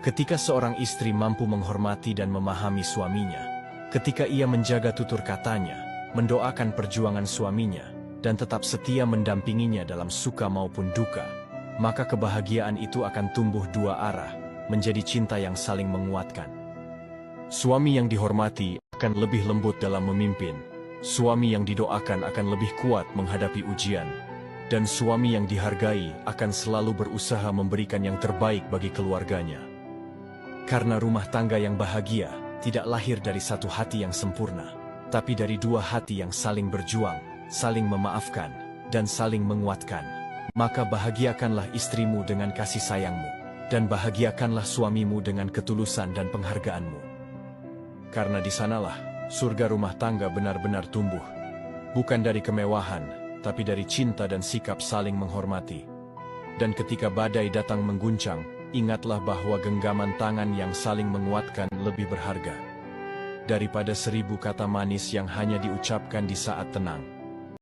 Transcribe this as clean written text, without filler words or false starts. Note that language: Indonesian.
Ketika seorang istri mampu menghormati dan memahami suaminya, ketika ia menjaga tutur katanya, mendoakan perjuangan suaminya, dan tetap setia mendampinginya dalam suka maupun duka, maka kebahagiaan itu akan tumbuh dua arah, menjadi cinta yang saling menguatkan. Suami yang dihormati akan lebih lembut dalam memimpin, suami yang didoakan akan lebih kuat menghadapi ujian, dan suami yang dihargai akan selalu berusaha memberikan yang terbaik bagi keluarganya. Karena rumah tangga yang bahagia tidak lahir dari satu hati yang sempurna, tapi dari dua hati yang saling berjuang, saling memaafkan, dan saling menguatkan. Maka bahagiakanlah istrimu dengan kasih sayangmu, dan bahagiakanlah suamimu dengan ketulusan dan penghargaanmu. Karena di sanalah surga rumah tangga benar-benar tumbuh, bukan dari kemewahan, tapi dari cinta dan sikap saling menghormati. Dan ketika badai datang mengguncang, ingatlah bahwa genggaman tangan yang saling menguatkan lebih berharga daripada 1000 kata manis yang hanya diucapkan di saat tenang.